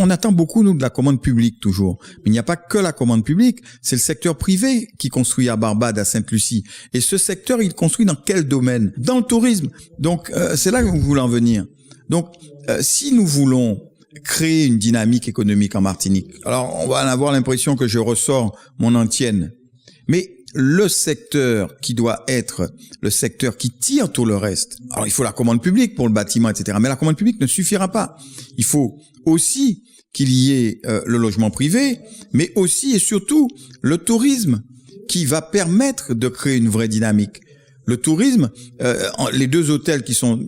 on attend beaucoup, nous, de la commande publique, toujours. Mais il n'y a pas que la commande publique. C'est le secteur privé qui construit à Barbade, à Sainte-Lucie. Et ce secteur, il construit dans quel domaine? Dans le tourisme. Donc, c'est là que nous voulons en venir. Donc, si nous voulons créer une dynamique économique en Martinique, alors on va en avoir l'impression que je ressors mon antienne. Mais le secteur qui doit être le secteur qui tire tout le reste. Alors, il faut la commande publique pour le bâtiment, etc. Mais la commande publique ne suffira pas. Il faut aussi qu'il y ait le logement privé, mais aussi et surtout le tourisme qui va permettre de créer une vraie dynamique. Le tourisme, les 2 hôtels qui sont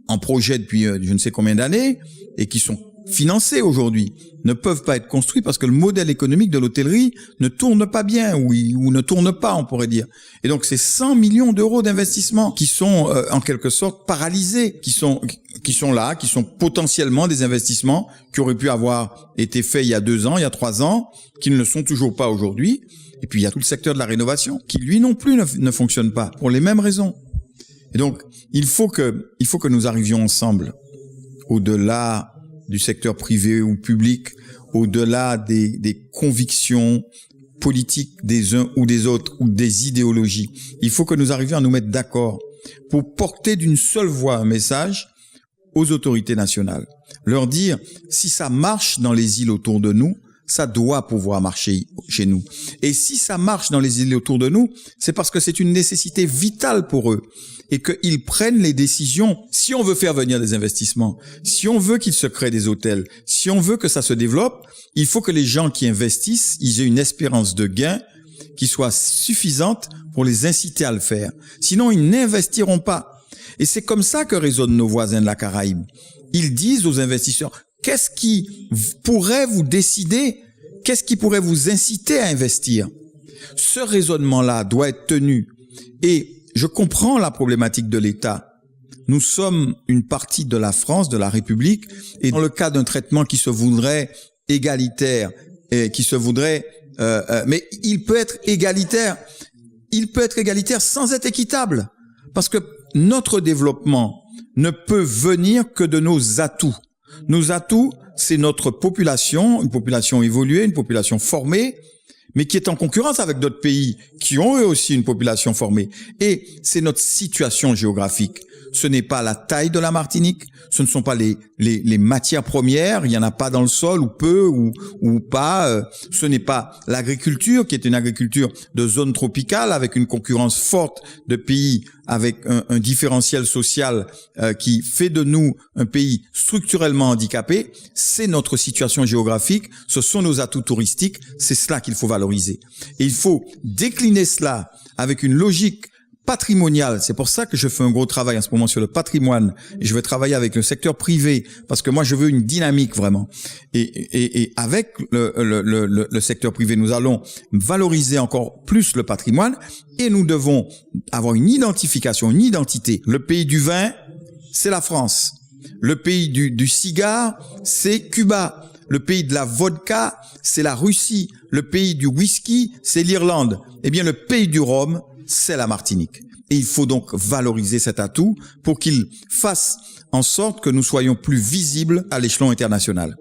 en projet depuis je ne sais combien d'années et qui sont financés aujourd'hui ne peuvent pas être construits parce que le modèle économique de l'hôtellerie ne tourne pas bien ou ne tourne pas, on pourrait dire. Et donc c'est 100 millions d'euros d'investissement qui sont en quelque sorte paralysés, qui sont là, qui sont potentiellement des investissements qui auraient pu avoir été faits il y a 2 ans, il y a 3 ans, qui ne le sont toujours pas aujourd'hui. Et puis il y a tout le secteur de la rénovation qui lui non plus ne fonctionne pas pour les mêmes raisons. Et donc il faut que nous arrivions ensemble au-delà du secteur privé ou public, au-delà des convictions politiques des uns ou des autres ou des idéologies. Il faut que nous arrivions à nous mettre d'accord pour porter d'une seule voix un message aux autorités nationales. Leur dire, si ça marche dans les îles autour de nous, ça doit pouvoir marcher chez nous. Et si ça marche dans les îles autour de nous, c'est parce que c'est une nécessité vitale pour eux et qu'ils prennent les décisions. Si on veut faire venir des investissements, si on veut qu'il se crée des hôtels, si on veut que ça se développe, il faut que les gens qui investissent, ils aient une espérance de gain qui soit suffisante pour les inciter à le faire. Sinon, ils n'investiront pas. Et c'est comme ça que raisonnent nos voisins de la Caraïbe. Ils disent aux investisseurs, qu'est-ce qui pourrait vous décider, qu'est-ce qui pourrait vous inciter à investir? Ce raisonnement-là doit être tenu. Et je comprends la problématique de l'État. Nous sommes une partie de la France, de la République, et dans le cas d'un traitement qui se voudrait égalitaire, et qui se voudrait, mais il peut être égalitaire sans être équitable, parce que notre développement ne peut venir que de nos atouts. Nos atouts, c'est notre population, une population évoluée, une population formée, mais qui est en concurrence avec d'autres pays qui ont eux aussi une population formée. Et c'est notre situation géographique. Ce n'est pas la taille de la Martinique, ce ne sont pas les matières premières, il n'y en a pas dans le sol ou peu ou pas, ce n'est pas l'agriculture qui est une agriculture de zone tropicale avec une concurrence forte de pays avec un différentiel social qui fait de nous un pays structurellement handicapé. C'est notre situation géographique, ce sont nos atouts touristiques, c'est cela qu'il faut valoriser. Et il faut décliner cela avec une logique patrimonial. C'est pour ça que je fais un gros travail en ce moment sur le patrimoine et je vais travailler avec le secteur privé parce que moi je veux une dynamique vraiment. Et avec le secteur privé, nous allons valoriser encore plus le patrimoine et nous devons avoir une identification, une identité. Le pays du vin, c'est la France. Le pays du cigare, c'est Cuba. Le pays de la vodka, c'est la Russie. Le pays du whisky, c'est l'Irlande. Eh bien, le pays du rhum, c'est la Martinique. Et il faut donc valoriser cet atout pour qu'il fasse en sorte que nous soyons plus visibles à l'échelon international.